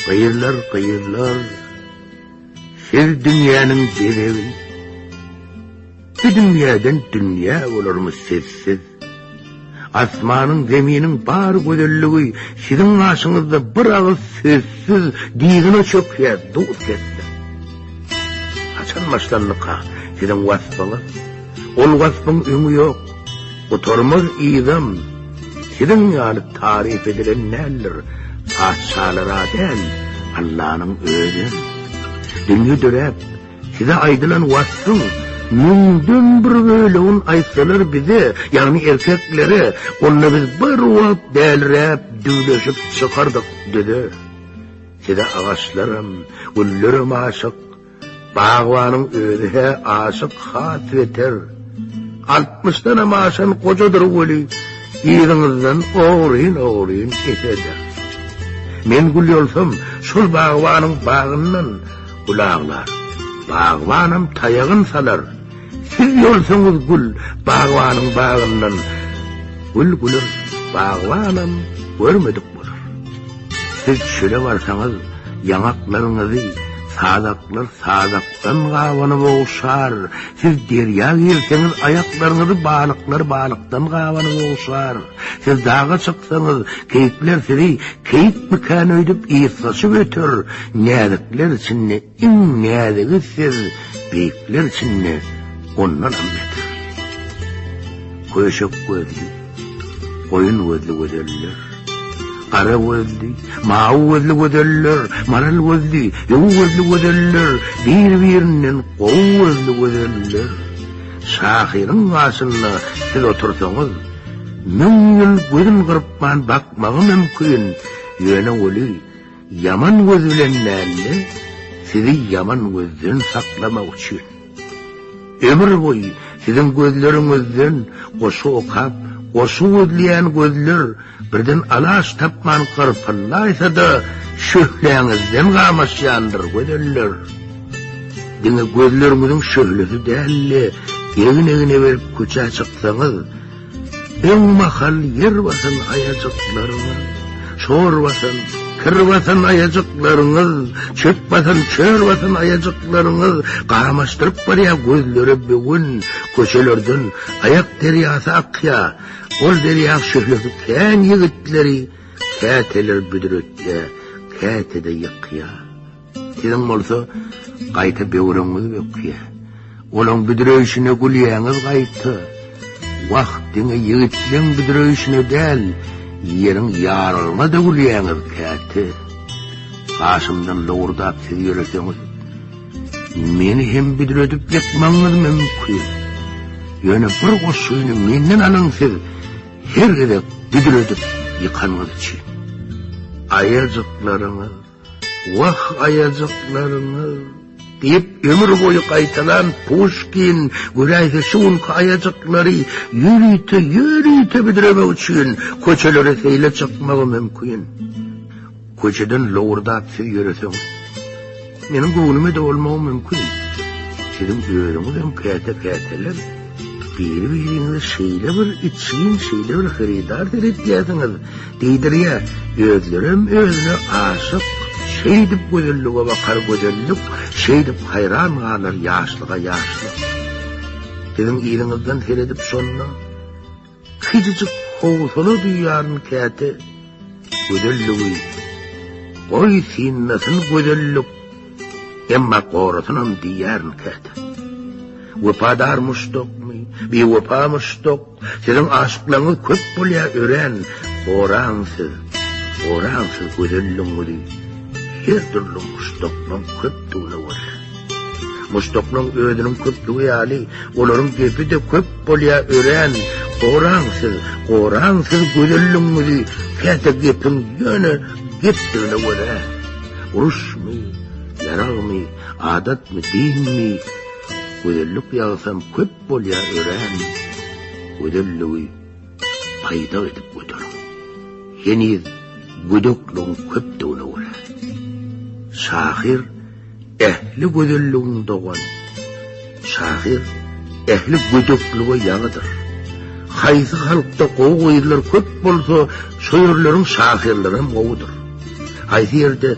Kıyırlar, siz dünyanın derevi. Bir dünyadan dünya olurmuş sessiz. Asmanın, zeminin bar gözelliği, sizin aşınızda bir ağız sözsüz, diyğine çöküye dur kessin. Açan başlanlıqa, sizin vasfınız, ol vasfın ünü yok, oturmaz izam, sizin yani tarif edilen neler, padşalara değil, Allah'ın özü. Dünya dörep, size aydılan vasfın, mündün bir bölüğün aysalar bize, yani erkekleri, onunla biz bir vap delrep, düğleşip çıkardık dedi. Size ağaçlarım, güllerim aşık, bağvanın özühe aşık hasreter. 60 tane maaşan kocadır gülü, yiğidinizden oğrayın eteder. Men gül yolsam, şul bağvanın bağından kulağlar, bağvanım tayağın salar. Siz yolsanız gül, bağvanın bağından, gül gülür, bağvanım görmedik bulur. Siz şöyle varsanız, yanaklarınızı, sazaktan qavanı boğuşar. Siz derya girseniz, ayaklarınızı balıktan qavanı boğuşar. Siz dağa çıksanız, keyikler sizi, keyik mükân öydüp iyislaşıp ötür. Nədikler içinde, in nədigi siz, beyikler içinde, ondan anlatır. Köşek gözlü, koyun gözlü gözeller, qara gözlü, mavi gözlü gözeller, maral gözlü, yoğu gözlü gözeller, birbirinden qoğu gözlü gözeller. Şahirin karşısında siz otursanız, 1000 yıl gözün kırpman bakmağı mümkün. Yöne ölü, yaman göz bilen näli, sizi yaman gözden saklamak için. Ömür boyu sizin gözlerinizden koşu okap, koşu gözleyen gözler birden alaş tapman kırpıllaysa da şöhlerinizden kamaşyandır gözler. Dine gözlerinizin şöhlesi değerli, egine verip kucağa çıksanız, en mahal yer basın ayacıklarınız, şor basın, kır basın ayacıklarınız, çöp basın, çör basın ayacıklarınız, kamaştırıp var ya gözleri bugün köşelerden ayak deryası akya, ol deryak şöhlesi kən yigitleri, kәteler büdürötya, kәtede yıkya. Sizin olsa, qayta beğreniz bekya. Olan büdüröşüne gülýäňiz qayta. Vaktini yigitlerin büdüröşüne del, yerin yarılma da gülýäňiz käte. Karşımdan loğurdap siz yürüseniz, meni hem büdürödüp yetmaňyz mümkün. Yöne bir goşuyunu menden alın siz, her gede büdürödüp yıkanız için. Ayacıklarınız, vah ayacıklarınız, deyip ömür boyu qaytalan Pushkin, Gürayda şunka ayacıkları yürüyte büdüremek için köçelere seyle çıkmağı mümkün. Köçeden loğurdap siz yürüseniz, benim gönlüme de olmağı mümkün. Sizin öğreniniz hem kәteler, birbirinize şeyle bir için, şeyle bir xeridar derip diyesiniz. Deydir ya, özlerim özüne aşık, şeydip gözelliğe bakar gözellik, şeydip hayran kalır yaşlığa yaşlı. Sizin ilinizden seyredip sonra, küçücük hovsulu duyarın kәte, gözelliği, koy sinnesin gözellik, emma korasınam diyarın kәte. Vepadar muştok mi? Bir vepa muştok. Sizin aşıklarınız köp bolya ören. Oransız gözelliğini her türlü muştoklan köptüğüne var. Muştoklan ödünün köptüğü yali, onların gepi de köp bolya ören. Oransız gözelliğini kәte gepin yöne geptüğüne var. Uruş mi? Yarar mı? Adat mı? Din mi? Gözellik yağsam köp bolya ören, gözelliği payda edip götürün. Yeniz gödöklüğün köptüğüne uğra. Şahir, ehli gözelliğin doğan. Şahir, ehli gödöklüğü yanıdır. Haysi halkta qoğu qoyurlar köp bolsa, şoyurların şahirlerin qoğudur. Haysi yerde